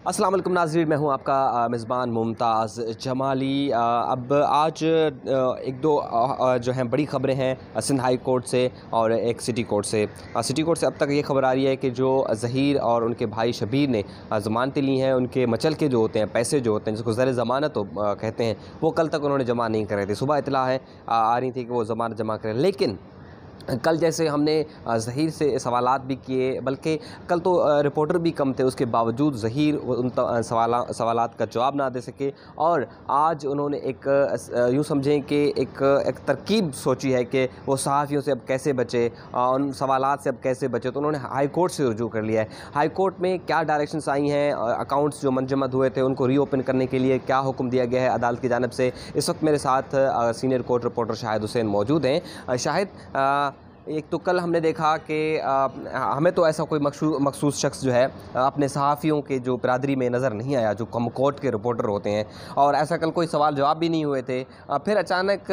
अस्सलाम वालेकुम नाज़रीन, मैं हूं आपका मेज़बान मुमताज़ जमाली। अब आज एक दो जो हैं बड़ी ख़बरें हैं सिंध हाई कोर्ट से और एक सिटी कोर्ट से। सिटी कोर्ट से अब तक ये खबर आ रही है कि जो ज़हीर और उनके भाई शबीर ने ज़मानतें ली हैं, उनके मचलके जो होते हैं, पैसे जो होते हैं जिसको ज़र ज़मानत कहते हैं, वो कल तक उन्होंने जमा नहीं करे थे। सुबह इत्तला है आ रही थी कि वो ज़मानत जमा करें, लेकिन कल जैसे हमने ज़हीर से सवालात भी किए, बल्कि कल तो रिपोर्टर भी कम थे, उसके बावजूद ज़हीर उन सवालात का जवाब ना दे सके। और आज उन्होंने एक यूँ समझें कि एक तरकीब सोची है कि वो सहाफ़ियों से अब कैसे बचे, उन सवालात से अब कैसे बचे। तो उन्होंने हाई कोर्ट से रुजू कर लिया है। हाई कोर्ट में क्या डायरेक्शंस आई हैं, अकाउंट्स जो मनजमद हुए थे उनको रीओपन करने के लिए क्या हुक्म दिया गया है अदालत की जानिब से। इस वक्त मेरे साथ senior court reporter Shahid Hussain मौजूद हैं। शाहिद, एक तो कल हमने देखा कि हमें तो ऐसा कोई मखसूस शख्स जो है अपने सहाफ़ियों के जो बिरादरी में नज़र नहीं आया, जो कम कोर्ट के रिपोर्टर होते हैं, और ऐसा कल कोई सवाल जवाब भी नहीं हुए थे। फिर अचानक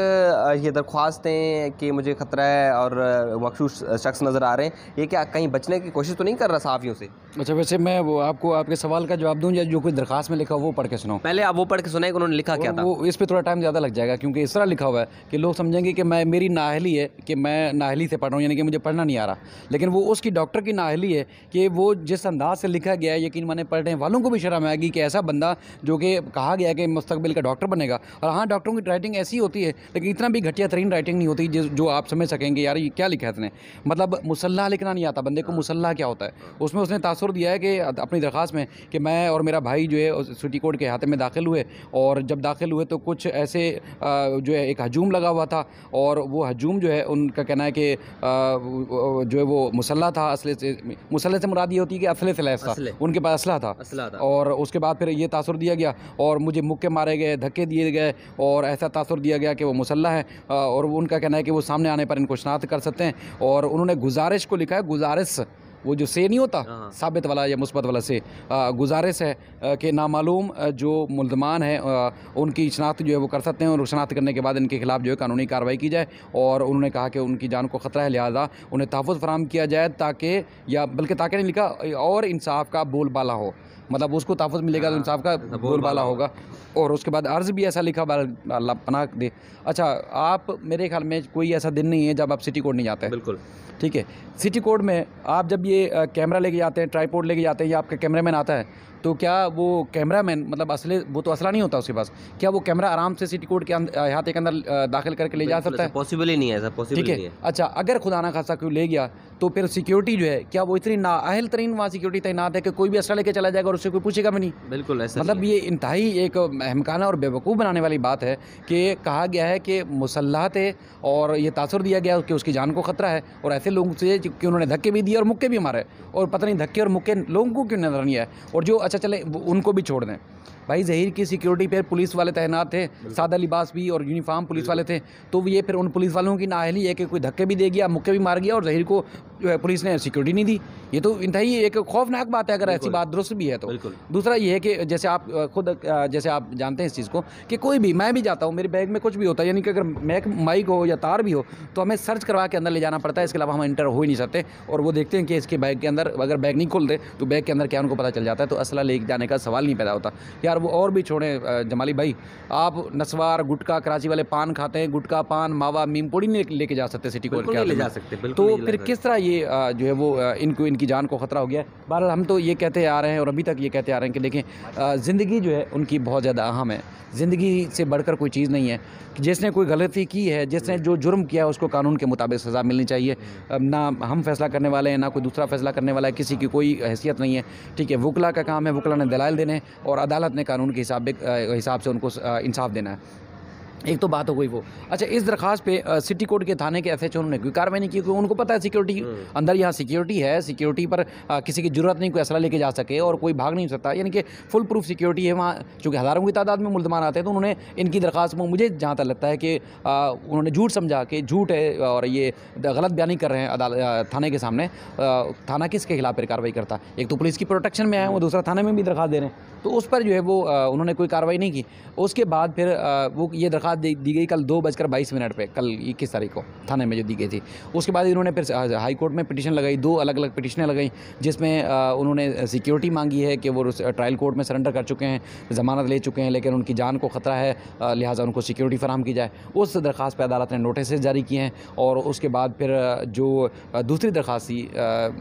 ये दरख्वास्तें कि मुझे ख़तरा है और मखसूस शख्स नज़र आ रहे हैं, ये क्या कहीं बचने की कोशिश तो नहीं कर रहा सहाफ़ियों से? अच्छा, वैसे मैं वो आपको आपके सवाल का जवाब दूं या जो कोई दरखास्त में लिखा हो वो पढ़ के सुनाऊं? पहले आप वो पढ़ के सुनाए कि उन्होंने लिखा क्या था। वो इस पे थोड़ा टाइम ज़्यादा लग जाएगा, क्योंकि इस तरह लिखा हुआ है कि लोग समझेंगे कि मेरी नाअहली है, कि मैं नाअहली से पढ़ रहा हूँ, यानी कि मुझे पढ़ना नहीं आ रहा। लेकिन वो उसकी डॉक्टर की नाअहली है कि वो जिस अंदाज से लिखा गया है, यकीन माने पढ़ने वालों को भी शर्म आएगी कि ऐसा बंदा जो कि कहा गया है कि मुस्तकबिल का डॉक्टर बनेगा। और हाँ, डॉक्टरों की राइटिंग ऐसी होती है, लेकिन इतना भी घटिया तरीन राइटिंग नहीं होती जो आप समझ सकेंगे यार ये क्या लिखा है इसने। मतलब मुसल्ला लिखना नहीं आता बंदे को, मुसल्ला क्या होता है उसमें उसने तासुर दिया है कि अपनी दरख्वास्त में कि मैं और मेरा भाई जो है सिटी कोर्ट के अहाते में दाखिल हुए, और जब दाखिल हुए तो कुछ ऐसे जो है एक हजूम लगा हुआ था, और वो हजूम जो है उनका कहना है कि जो है वो मुसल्ला था। मुसल्ले से मुराद ये होती है कि असले से लैस था, उनके पास असला था। और उसके बाद फिर ये तासुर दिया गया और मुझे मुक्के मारे गए, धक्के दिए गए, और ऐसा तासुर दिया गया कि वो मुसल्ला है, और उनका कहना है कि वो सामने आने पर इनको शनाख्त कर सकते हैं। और उन्होंने गुजारिश को लिखा है, गुजारिश वो जो से नहीं होता साबित वाला या मुस्बत वाला से, गुजारिश है कि नामालूम जो मुल्ज़मान है उनकी शनाख्त जो है वो कर सकते हैं, और शनाख्त करने के बाद इनके खिलाफ जो है कानूनी कार्रवाई की जाए। और उन्होंने कहा कि उनकी जान को ख़तरा है, लिहाजा उन्हें तहफ़्फ़ुज़ फराहम किया जाए, ताकि या बल्कि ताकि नहीं लिखा, और इंसाफ का बोलबाला हो, मतलब उसको तहफ़्फ़ुज़ मिलेगा तो इंसाफ का बोलबाला होगा। और उसके बाद अर्ज़ भी ऐसा लिखा, अल्लाह पनाह दे। अच्छा, आप मेरे ख्याल में कोई ऐसा दिन नहीं है जब आप सिटी कोर्ट नहीं जाते हैं। बिल्कुल ठीक है। सिटी कोर्ट में आप जब ये कैमरा लेके जाते हैं, ट्राइपॉड लेके जाते हैं, या आपका कैमरामैन आता है, तो क्या वो कैमरामैन मतलब वो तो असला नहीं होता उसके पास, क्या वो कैमरा आराम से सिटी कोर्ट के अहाते के अंदर दाखिल करके ले जा सकता है? पॉसिबल ही नहीं है, पॉसिबल ठीक है। अच्छा, अगर खुदा ना खासा कोई ले गया तो फिर सिक्योरिटी जो है, क्या वो इतनी नाअहल तरीन वहाँ सिक्योरिटी तैनात है कि कोई भी असला लेके चला जाएगा और उससे कोई पूछेगा भी नहीं? बिल्कुल ऐसा मतलब ये इंतहाई एक अहमकाना और बेवकूफ़ बनाने वाली बात है कि कहा गया है कि मुसल्लह थे और ये तासुर दिया गया कि उसकी जान को ख़तरा है, और ऐसे लोगों से कि उन्होंने धक्के भी दिए और मुक्के भी मारे, और पता नहीं धक्के और मुक्के लोगों को क्यों नजर नहीं आए। और जो अच्छा चले उनको भी छोड़ दें, भाई ज़हीर की सिक्योरिटी पर पुलिस वाले तैनात थे, सादा लिबास भी और यूनिफॉर्म पुलिस वाले थे, तो ये फिर उन पुलिस वालों की नाअहली है कि कोई धक्के भी दे गया, मुक्के भी मार गया, और ज़हीर को जो है पुलिस ने सिक्योरिटी नहीं दी। ये तो इंतहाई एक खौफनाक बात है, अगर ऐसी बात दुरुस्त भी है तो। दूसरा ये है कि जैसे आप खुद जैसे आप जानते हैं इस चीज़ को कि कोई भी, मैं भी जाता हूँ, मेरे बैग में कुछ भी होता है, यानी कि अगर माइक हो या तार भी हो तो हमें सर्च करवा के अंदर ले जाना पड़ता है, इसके अलावा हम एंटर हो ही नहीं सकते। और वो देखते हैं कि इसके बैग के अंदर, अगर बैग नहीं खोलते तो बैग के अंदर क्या उनको पता चल जाता है, तो असला ले जाने का सवाल नहीं पैदा होता। यार वो और भी छोड़ें जमाली भाई, आप नस्वार, गुटखा, कराची वाले पान खाते हैं, गुटखा, पान, मावा, मीमपुड़ी नहीं लेके जा सकते सिटी कोर्ट के, ले जा सकते। तो फिर किस तरह ये जो है वो इनकी जान को ख़तरा हो गया। बहरहाल हम तो ये कहते आ रहे हैं और अभी तक ये कहते आ रहे हैं कि देखें, ज़िंदगी जो है उनकी बहुत ज़्यादा अहम है, ज़िंदगी से बढ़कर कोई चीज़ नहीं है। जिसने कोई गलती की है, जिसने जो जुर्म किया है, उसको कानून के मुताबिक सज़ा मिलनी चाहिए। ना हम फैसला करने वाले हैं, ना कोई दूसरा फैसला करने वाला है, किसी की कोई हैसियत नहीं है। ठीक है, वकला का काम है, वकला ने दलाइल देने, और अदालत ने कानून के हिसाब से उनको इंसाफ देना है। एक तो बात हो गई वो। अच्छा, इस दरख्वास्त पे सिटी कोर्ट के थाने के एसएचओ ने कोई कार्रवाई नहीं की, क्योंकि उनको पता है सिक्योरिटी अंदर, यहाँ सिक्योरिटी है, सिक्योरिटी पर किसी की जरूरत नहीं कोई असला लेके जा सके और कोई भाग नहीं सकता, यानी कि फुल प्रूफ सिक्योरिटी है वहाँ। चूँकि हज़ारों की तादाद में मुल्ज़मान आते हैं, तो उन्होंने इनकी दरख्वास्त में, मुझे जहाँ तक लगता है कि उन्होंने झूठ समझा कि झूठ है और ये गलत बयानी कर रहे हैं थाने के सामने। थाना किसके खिलाफ फिर कार्रवाई करता? एक तो पुलिस की प्रोटेक्शन में आए हैं वो, दूसरा थाने में भी दरख्वास्त दे रहे हैं। तो उस पर जो है वो उन्होंने कोई कार्रवाई नहीं की। उसके बाद फिर वो ये दरख्वास्त दी गई कल 2:22 पे, कल 21 तारीख को थाने में जो दी गई थी। उसके बाद इन्होंने फिर हाई कोर्ट में पिटीशन लगाई, 2 अलग-अलग पिटीशनें लगाई, जिसमें उन्होंने सिक्योरिटी मांगी है कि वो ट्रायल कोर्ट में सरेंडर कर चुके हैं, ज़मानत ले चुके हैं, लेकिन उनकी जान को ख़तरा है, लिहाजा उनको सिक्योरिटी फराहम की जाए। उस दरख्वास्त पर अदालत ने नोटिस जारी किए हैं। और उसके बाद फिर जो दूसरी दरख्वास्त थी,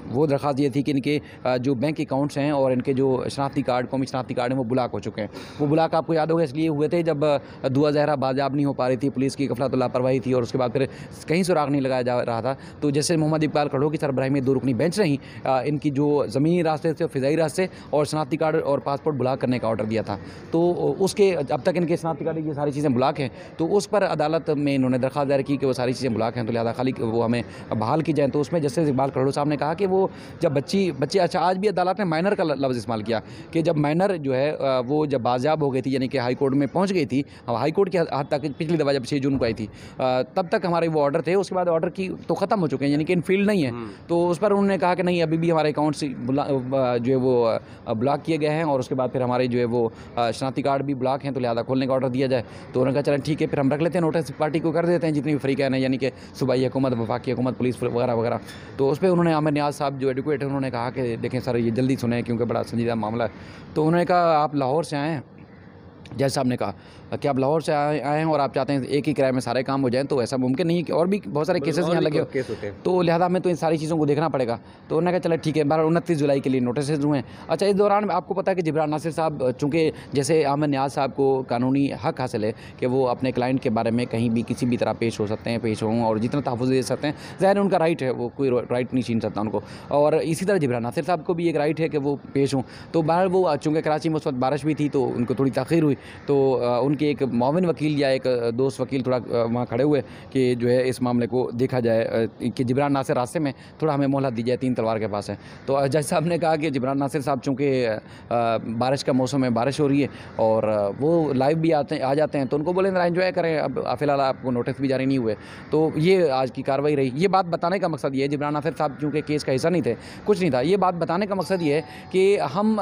वो दरख्वास्त ये थी कि इनके जो बैंक अकाउंट्स हैं और इनके जो शनाख्ती कार्ड, कौमी शनाख्ती कार्ड हैं, वो ब्लॉक हो चुके हैं। वो ब्लॉक आपको याद होगा इसलिए हुए थे जब दुआ ज़हरा बाजियाब नहीं हो पा रही थी, पुलिस की गफलत लापरवाही थी, और उसके बाद फिर कहीं सुराग नहीं लगाया जा रहा था। तो जैसे मोहम्मद इकबाल खड़ो की सरबराही में 2 रुकनी बेंच रही, इनकी जो ज़मीनी रास्ते से, फ़िज़ाई रास्ते और शनाख्ती कार्ड और पासपोर्ट ब्लॉक करने का ऑर्डर दिया था। तो उसके अब तक इनके शनाख्ती कार्ड, ये सारी चीज़ें ब्लॉक हैं। तो उस पर अदालत में इन्होंने दरख्वास्त दायर की कि वो सारी चीज़ें ब्लॉक हैं, तो लिहाजा खाली वो हमें बहाल की जाए। तो उसमें जस्टिस इकबाल खड़ो साहब ने कहा कि वो जब बच्चे अच्छा, आज भी अदालत ने माइनर का लफ्ज़ इस्तेमाल किया कि जब माइनर जो है वो जब बाजियाब हो गई थी, यानी कि हाई कोर्ट में पहुंच गई थी, हाई कोर्ट के हद तक पिछली दफ़ा जब 6 जून को आई थी, तब तक हमारे वो ऑर्डर थे। उसके बाद ऑर्डर की तो ख़त्म हो चुके हैं, यानी कि इन फील्ड नहीं है। तो उस पर उन्होंने कहा कि नहीं, अभी भी हमारे अकाउंट से जो है वो ब्लॉक किए गए हैं, और उसके बाद फिर हमारे जो है वो शनाख्ती कार्ड भी ब्लॉक हैं, तो लिहाजा खोलने का ऑर्डर दिया जाए। तो उन्होंने कहा चलें ठीक है, फिर हम रख लेते हैं, नोटिस पार्टी को कर देते हैं, जितनी भी फ़रीक़ैन हैं, यानी कि सूबाई हुकूमत, वफाकी हुकूमत, पुलिस वगैरह वगैरह। तो उस पर उन्होंने आमिर नियाज़ साहब जो एडवोकेट हैं, उन्होंने कहा कि देखें सर, ये जल्दी सुने क्योंकि बड़ा संजीदा मामला है। तो उन्होंने कहा आप लाहौर से आए हैं, जज साहब ने कहा कि आप लाहौर से आए हैं और आप चाहते हैं एक ही किराए में सारे काम हो जाएं, तो ऐसा मुमकिन नहीं है, कि और भी बहुत सारे केसेस यहाँ लगे हो, तो लिहाजा हमें तो इन सारी चीज़ों को देखना पड़ेगा। तो उन्होंने कहा चला ठीक है, 29 जुलाई के लिए नोटिस हुए हैं। अच्छा, इस दौरान आपको पता है कि जिब्रान नासिर साहब, चूँकि जैसे आमिर नियाज़ साहब को कानूनी हक़ हासिल है कि वो अपने क्लाइंट के बारे में कहीं भी किसी भी तरह पेश हो सकते हैं, पेश हों और जितना तहफ़्फ़ुज़ दे सकते हैं, ज़ाहिर है उनका राइट है, वो कोई राइट नहीं छीन सकता उनको। और इसी तरह जिब्रान नासिर साहब को भी एक राइट है कि वो पेश हों। तो बहर वो चूँकि कराची में उस वक्त बारिश भी थी, तो उनको थोड़ी ताख़ीर हुई, तो उनके एक मुआविन वकील या एक दोस्त वकील थोड़ा वहाँ खड़े हुए कि जो है इस मामले को देखा जाए कि जिब्रान नासिर रास्ते में, थोड़ा हमें मोहलत दी जाए, 3 तलवार के पास है। तो जज साहब ने कहा कि जिब्रान नासिर साहब चूँकि बारिश का मौसम है, बारिश हो रही है और वो लाइव भी आ जाते हैं, तो उनको बोले ज़रा एंजॉय करें, अब फ़िलहाल आपको नोटिस भी जारी नहीं हुए। तो ये आज की कार्रवाई रही। ये बात बताने का मकसद ये है, जिब्रान नासिर साहब चूँकि केस का हिस्सा नहीं थे, कुछ नहीं था, ये बात बताने का मकसद ये है कि हम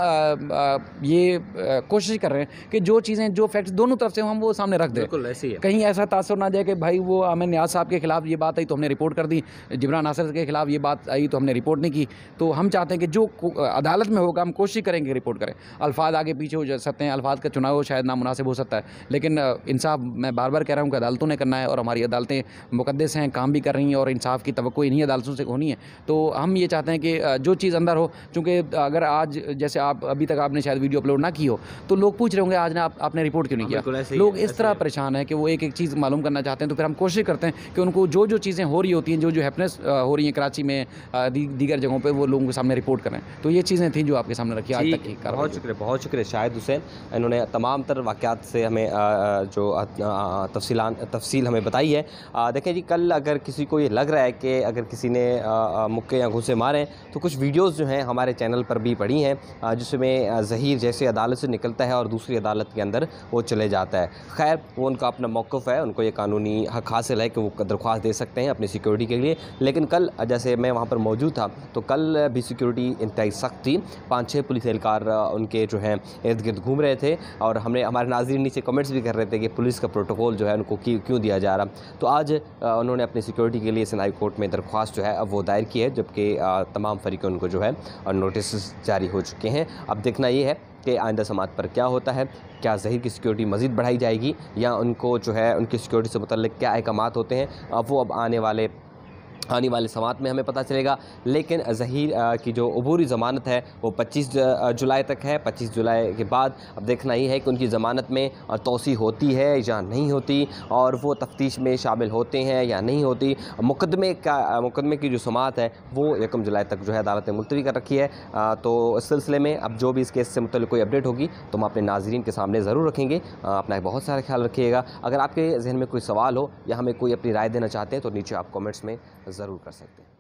ये कोशिश कर रहे हैं कि जो चीज़ें, जो फैक्ट्स दोनों तरफ से हम वो सामने रख दें। बिल्कुल ऐसी है। कहीं ऐसा तासुर ना जाए कि भाई वो आमिर नियाज़ साहब के खिलाफ ये बात आई तो हमने रिपोर्ट कर दी, जिब्रान नासिर के खिलाफ ये बात आई तो हमने रिपोर्ट नहीं की। तो हम चाहते हैं कि जो अदालत में होगा, हम कोशिश करेंगे रिपोर्ट करें। अल्फाज आगे पीछे हो जा सकते हैं, अल्फाज का चुनाव शायद नामुनासिब हो सकता है, लेकिन इंसाफ मैं बार बार कह रहा हूँ कि अदालतों ने करना है, और हमारी अदालतें मुकद्दस हैं, काम भी कर रही हैं, और इंसाफ की तवक्को इन्हीं अदालतों से होनी है। तो हम ये चाहते हैं कि जो चीज़ अंदर हो, चूँकि अगर आज जैसे आप अभी तक आपने शायद वीडियो अपलोड ना की हो, तो लोग पूछ रहे होंगे आज ना आपने रिपोर्ट क्यों नहीं किया। लोग इस तरह परेशान है कि वो एक एक चीज़ मालूम करना चाहते हैं। तो फिर हम कोशिश करते हैं कि उनको जो जो चीज़ें हो रही होती हैं, जो जो हैपनेस हो रही हैं कराची में, दीगर जगहों पे, वो लोगों के सामने रिपोर्ट करें। तो ये चीज़ें थी जो आपके सामने रखी आज तक की। बहुत शुक्रिया शाहिद हुसैन, इन्होंने तमाम तर वाक़यात से हमें जो तफसील हमें बताई है। देखें जी, कल अगर किसी को ये लग रहा है कि अगर किसी ने मुक्के या घूंसे मारे, तो कुछ वीडियोज़ जो हैं हमारे चैनल पर भी पड़ी हैं, जिसमें ज़हीर जैसे अदालत से निकलता है और दूसरी अदालत के अंदर वो चले जाता है। खैर, वो उनका अपना मौक़िफ़ है, उनको ये कानूनी हक़ हासिल है कि वो दरख्वास्त दे सकते हैं अपनी सिक्योरिटी के लिए। लेकिन कल जैसे मैं वहाँ पर मौजूद था, तो कल भी सिक्योरिटी इंतहाई सख्त थी। 5-6 पुलिस एहलकार उनके जो हैं इर्द गिर्द घूम रहे थे, और हमारे नाज़रीन नीचे कमेंट्स भी कर रहे थे कि पुलिस का प्रोटोकॉल जो है उनको क्यों दिया जा रहा। तो आज उन्होंने अपनी सिक्योरिटी के लिए सिंध हाई कोर्ट में दरख्वास्त जो है अब वो दायर की है, जबकि तमाम फरीक़ों को जो है नोटिस जारी हो चुके हैं। अब देखना ये है कि आइंदा समात पर क्या होता है, क्या ज़हीर की सिक्योरिटी मज़ीद बढ़ाई जाएगी, या उनको जो है उनकी सिक्योरिटी से मुतल्लिक़ क्या अहकामात होते हैं, वो अब आने वाले समात में हमें पता चलेगा। लेकिन ज़हीर की जो अबूरी ज़मानत है वो 25 जुलाई तक है। 25 जुलाई के बाद अब देखना ही है कि उनकी ज़मानत में तोसी होती है या नहीं होती, और वो तफ्तीश में शामिल होते हैं या नहीं होती। मुकदमे की जो समात है वो 1 जुलाई तक जो है अदालत ने मुलतवी कर रखी है। तो इस सिलसिले में अब जो भी इस केस से मुतल्लिक़ कोई अपडेट होगी तो हम अपने नाज़रीन के सामने ज़रूर रखेंगे। अपना बहुत सारा ख्याल रखिएगा। अगर आपके जहन में कोई सवाल हो या हमें कोई अपनी राय देना चाहते हैं, तो नीचे आप कमेंट्स में ज़रूर कर सकते हैं।